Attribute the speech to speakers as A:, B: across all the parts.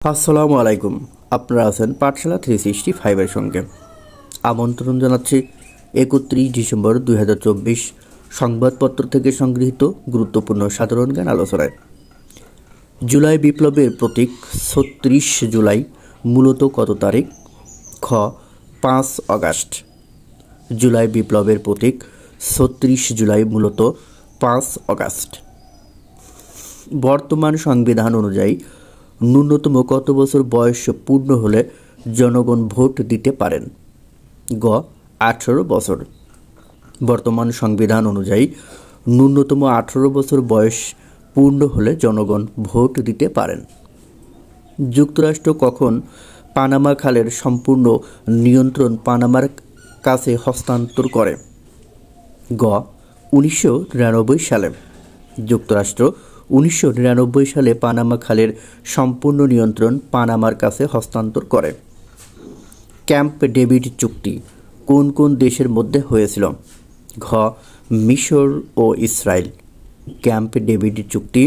A: আসসালামু আলাইকুম। আপনারা আছেন পাঠশালা 365 সঙ্গে। আমন্ত্রণ জানাচ্ছি 31 ডিসেম্বর 2024 সংবাদপত্র থেকে সংগৃহীত গুরুত্বপূর্ণ সাধারণ জ্ঞান আলোচনায়। জুলাই বিপ্লবের প্রতীক ৩৬ জুলাই মূলত কত তারিখ? খ ৫ আগস্ট। জুলাই বিপ্লবের প্রতীক ৩৬ জুলাই মূলত ৫ আগস্ট। বর্তমান সংবিধান অনুযায়ী ন্যূনতম কত বছর বয়স পূর্ণ হলে জনগণ ভোট দিতে পারেন? গ ১৮ বছর। বর্তমান সংবিধান অনুযায়ী ন্যূনতম ১৮ বছর বয়স পূর্ণ হলে জনগণ ভোট দিতে পারেন। যুক্তরাষ্ট্র কখন পানামা খালের সম্পূর্ণ নিয়ন্ত্রণ পানামার কাছে হস্তান্তর করে? গ ১৯৯৯ সালে। যুক্তরাষ্ট্র ১৯৯৯ সালে পানামা খালের সম্পূর্ণ নিয়ন্ত্রণ পানামার কাছে হস্তান্তর করে। ক্যাম্প ডেভিড চুক্তি কোন কোন দেশের মধ্যে হয়েছিল? ঘ মিশর ও ইসরায়েল। ক্যাম্প ডেভিড চুক্তি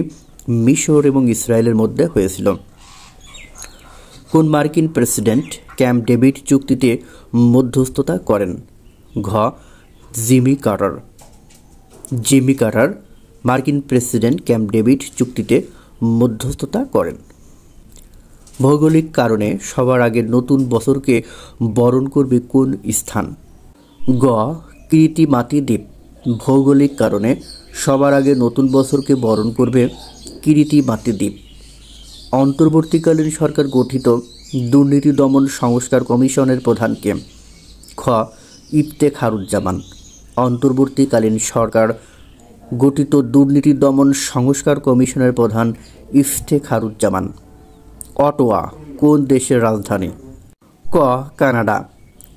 A: মিশর এবং ইসরায়েলের মধ্যে হয়েছিল। কোন মার্কিন প্রেসিডেন্ট ক্যাম্প ডেভিড চুক্তিতে মধ্যস্থতা করেন? ঘ জিমি কার্টার। জিমি কার্টার মার্কিন প্রেসিডেন্ট ক্যাম্প ডেভিড চুক্তিতে মধ্যস্থতা করেন। ভৌগোলিক কারণে সবার আগে নতুন বছরকে বরণ করবে কোন স্থান? গ কিরিতিমাতি দ্বীপ। ভৌগোলিক কারণে সবার আগে নতুন বছরকে বরণ করবে কিরিতিমাতি দ্বীপ। অন্তর্বর্তীকালীন সরকার গঠিত দুর্নীতি দমন সংস্কার কমিশনের প্রধান কে? খ ইফতেখারুজ্জামান। অন্তর্বর্তীকালীন সরকার গঠিত দুর্নীতি দমন সংস্কার কমিশনের প্রধান ইফতেখারুজ্জামান। অটোয়া কোন দেশের রাজধানী? ক কানাডা।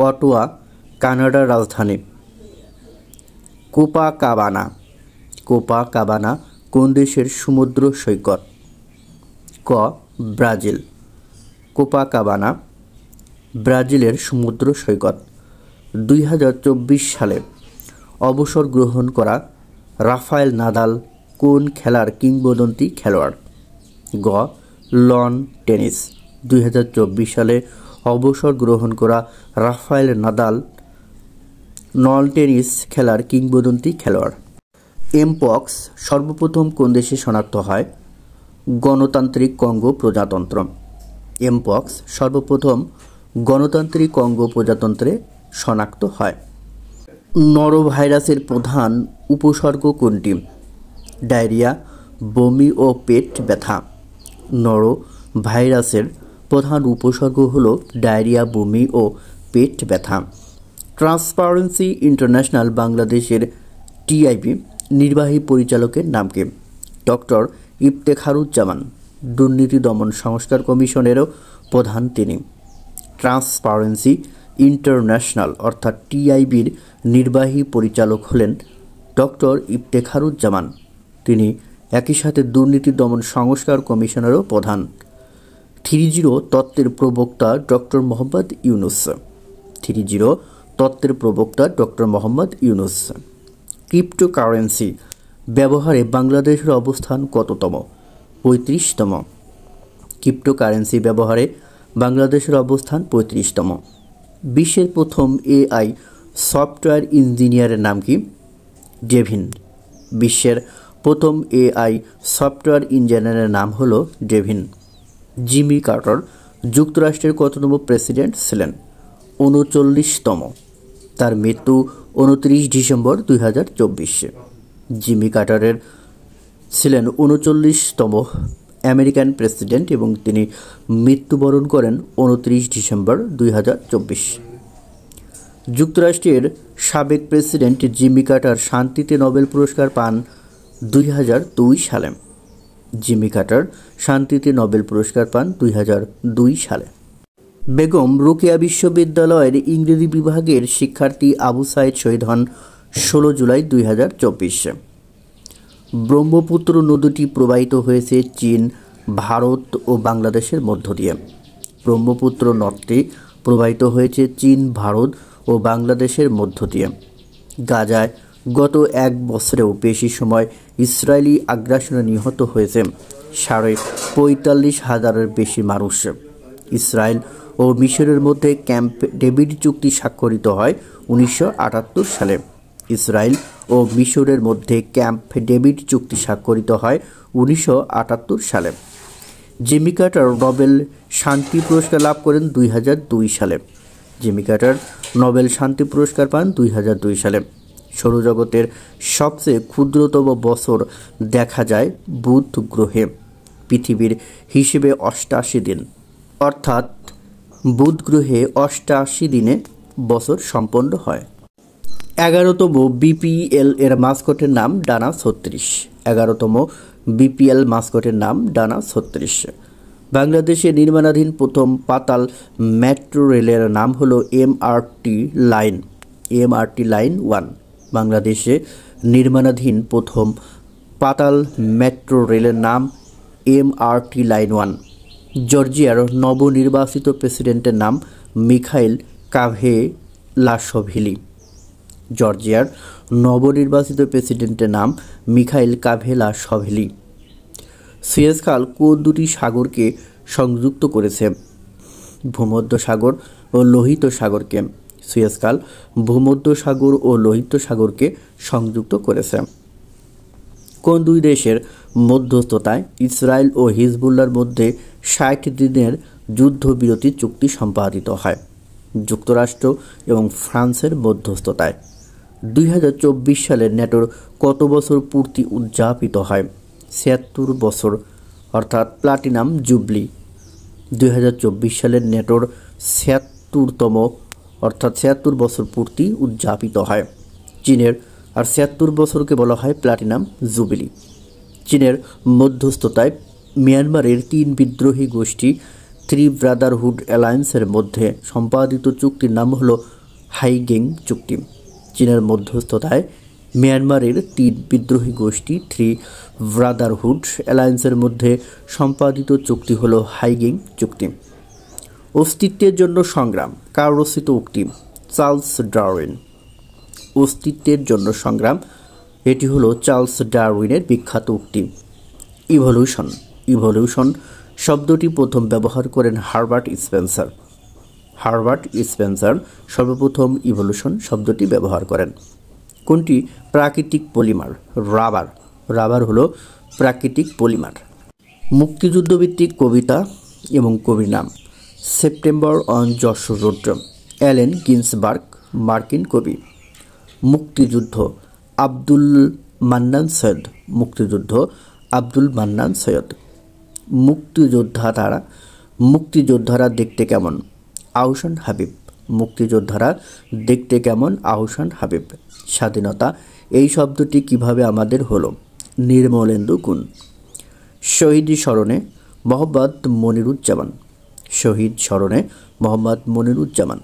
A: অটোয়া কানাডার রাজধানী। কোপাকাবানা। কোপাকাবানা কোন দেশের সমুদ্র সৈকত? ক ব্রাজিল। কোপাকাবানা ব্রাজিলের সমুদ্র সৈকত। ২০২৪ সালে অবসর গ্রহণ করা রাফায়েল নাদাল কোন খেলার কিংবদন্তি খেলোয়াড়? গ লন টেনিস। ২০২৪ সালে অবসর গ্রহণ করা রাফায়েল নাদাল লন টেনিস খেলার কিংবদন্তি খেলোয়াড়। এমপক্স সর্বপ্রথম কোন দেশে শনাক্ত হয়? গণতান্ত্রিক কঙ্গো প্রজাতন্ত্র। এমপক্স সর্বপ্রথম গণতান্ত্রিক কঙ্গো প্রজাতন্ত্রে শনাক্ত হয়। নরোভাইরাসের প্রধান উপসর্গ কোনটি? ডায়রিয়া, বমি ও পেট ব্যথা। নরোভাইরাসের প্রধান উপসর্গ হল ডায়রিয়া, বমি ও পেট ব্যথা। ট্রান্সপারেন্সি ইন্টারন্যাশনাল বাংলাদেশের টিআইবি নির্বাহী পরিচালকের নাম কি? ডক্টর ইফতেখারুজ্জামান। দুর্নীতি দমন সংস্কার কমিশনেরও প্রধান তিনি। ট্রান্সপারেন্সি ইন্টারন্যাশনাল অর্থাৎ টিআইবির নির্বাহী পরিচালক হলেন ডক্টর ইফতেখারুজ্জামান। তিনি একই সাথে দুর্নীতি দমন সংস্কার কমিশনেরও প্রধান। 3-0 তত্ত্বের প্রবক্তা ডক্টর মোহাম্মদ ইউনুস। 3-0 তত্ত্বের প্রবক্তা ডক্টর মোহাম্মদ ইউনুস। ক্রিপ্টোকারেন্সি ব্যবহারে বাংলাদেশের অবস্থান কততম? 35তম। ক্রিপ্টোকারেন্সি ব্যবহারে বাংলাদেশের অবস্থান 35তম। বিশ্বের প্রথম এআই সফটওয়্যার ইঞ্জিনিয়ারের নাম কি? ডেভিন। বিশ্বের প্রথম এআই সফটওয়্যার ইঞ্জিনিয়ারের নাম হল ডেভিন। জিমি কার্টার যুক্তরাষ্ট্রের কততম প্রেসিডেন্ট ছিলেন? 39তম। তার মৃত্যু 29 ডিসেম্বর 2024। জিমি কার্টারের ছিলেন 39তম আমেরিকান প্রেসিডেন্ট এবং তিনি মৃত্যুবরণ করেন 29 ডিসেম্বর 2024। যুক্তরাষ্ট্রের সাবেক প্রেসিডেন্ট জিমি কার্টার শান্তিতে নোবেল পুরস্কার পান 2002 সালে। জিমি কার্টার শান্তিতে নোবেল পুরস্কার পান 2002 সালে। বেগম রোকেয়া বিশ্ববিদ্যালয়ের ইংরেজি বিভাগের শিক্ষার্থী আবু সাইদ শহীদ হন 16 জুলাই 2024। ব্রহ্মপুত্র নদীটি প্রবাহিত হয়েছে চীন, ভারত ও বাংলাদেশের মধ্য দিয়ে। ব্রহ্মপুত্র নদটি প্রবাহিত হয়েছে চীন, ভারত ও বাংলাদেশের মধ্য দিয়ে। গাজায় গত 1 বছরেও বেশি সময় ইসরায়েলি আগ্রাসনে নিহত হয়েছে 45,000-এর বেশি মানুষ। ইসরায়েল ও মিশরের মধ্যে ক্যাম্প ডেভিড চুক্তি স্বাক্ষরিত হয় 1978 সালে। ইসরায়েল ও মিশরের মধ্যে ক্যাম্প ডেভিড চুক্তি স্বাক্ষরিত হয় 1978 সালে। জিমি কার্টার নোবেল শান্তি পুরস্কার লাভ করেন 2002 সালে। জিমি কার্টার নোবেল শান্তি পুরস্কার পান 2002 সালে। সৌরজগতের সবচেয়ে ক্ষুদ্রতম বছর দেখা যায় বুধ গ্রহে পৃথিবীর হিসেবে 88 দিন, অর্থাৎ বুধ গ্রহে 88 দিনে বছর সম্পন্ন হয়। 11তম বিপিএল এর মাস্কটের নাম ডানা 36। 11তম বিপিএল মাস্কটের নাম ডানা 36। বাংলাদেশে নির্মাণাধীন প্রথম পাতাল মেট্রো রেলের নাম হলো এমআরটি লাইন 1। বাংলাদেশে নির্মাণাধীন প্রথম পাতাল মেট্রো রেলের নাম এমআরটি লাইন 1। জর্জিয়ার নবনির্বাচিত প্রেসিডেন্টের নাম মিখাইল কাভেলাসভিলি। জর্জিয়ার নবনির্বাচিত প্রেসিডেন্টের নাম মিখাইল কাভেলাসভিলি। সুয়েজ খাল কোন দুটি সাগরকে সংযুক্ত করেছে? ভূমধ্যসাগর ও লোহিত সাগরকে। সুয়েজ খাল ভূমধ্যসাগর ও লোহিত সাগরকে সংযুক্ত করেছে। কোন দুই দেশের মধ্যস্থতায় ইসরায়েল ও হিজবুল্লাহর মধ্যে 60 দিনের যুদ্ধবিরতি চুক্তি সম্পাদিত হয়? যুক্তরাষ্ট্র এবং ফ্রান্সের মধ্যস্থতায়। 2024 সালে ন্যাটোর কত বছর পূর্তি উদযাপিত হয়? 76 বছর, অর্থাৎ প্লাটিনাম জুবলি। 2024 সালে ন্যাটোর 76 বছর পূর্তি উদযাপিত হয়। চীনের আর 76 বছরকে বলা হয় প্লাটিনাম জুবিলি। চীনের মধ্যস্থতায় মিয়ানমারের 3 বিদ্রোহী গোষ্ঠী 3 ব্রাদারহুড অ্যালায়েন্সের মধ্যে সম্পাদিত চুক্তির নাম হল হাইগেং চুক্তি। চীনের মধ্যস্থতায় মিয়ানমারের 3 বিদ্রোহী গোষ্ঠী 3 ব্রাদারহুড অ্যালায়েন্সের মধ্যে সম্পাদিত চুক্তি হল হাইগেং চুক্তি। অস্তিত্বের জন্য সংগ্রাম কার রচিত উক্তি? Charles Darwin. অস্তিত্বের জন্য সংগ্রাম, এটি হলো চার্লস ডারউইনের বিখ্যাত উক্তি। ইভলিউশন শব্দটি প্রথম ব্যবহার করেন হারবার্ট স্পেন্সার সর্বপ্রথম ইভলিউশন শব্দটি ব্যবহার করেন। কোনটি প্রাকৃতিক পলিমার? রাবার হলো প্রাকৃতিক পলিমার। মুক্তিযুদ্ধভিত্তিক কবিতা এবং কবির নাম। September on Jessore road, Allen Ginsberg, মার্কিন কবি। মুক্তিযুদ্ধ, আব্দুল মান্নান সৈয়দ। মুক্তিযোদ্ধারা দেখতে কেমন? আহসান হাবিব। স্বাধীনতা এই শব্দটি কিভাবে আমাদের হলো? নির্মলেন্দু গুণ। শহীদ স্মরণে মোহাম্মদ মনিরুজ্জামান।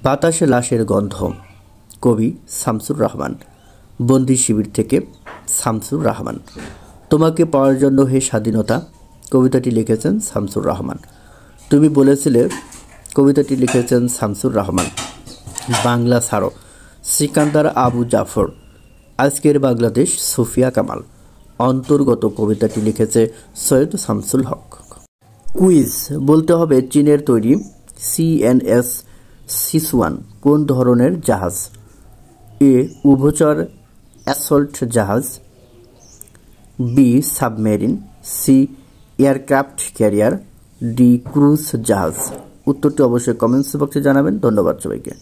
A: বাতাসে লাশের গন্ধ, কবি শামসুর রাহমান। বন্দি শিবির থেকে শামসুর রাহমান। তোমাকে পাওয়ার জন্য হে স্বাধীনতা, কবিতাটি লিখেছেন শামসুর রাহমান। তুমি বলেছিলে, কবিতাটি লিখেছেন শামসুর রাহমান। বাংলা ছাড়ো, সিকান্দার আবু জাফর। আজকের বাংলাদেশ, সুফিয়া কামাল। অন্তর্গত কবিতাটি লিখেছে সৈয়দ শামসুল হক। কুইজ বলতে হবে চীনের তৈরি CNS সিচুয়ান কোন ধরনের জাহাজ? এ উভচর অ্যাসল্ট জাহাজ, B submarine, C aircraft carrier, D cruise জাহাজ। উত্তরটি অবশ্যই কমেন্টস বক্সে জানাবেন। ধন্যবাদ সবাইকে।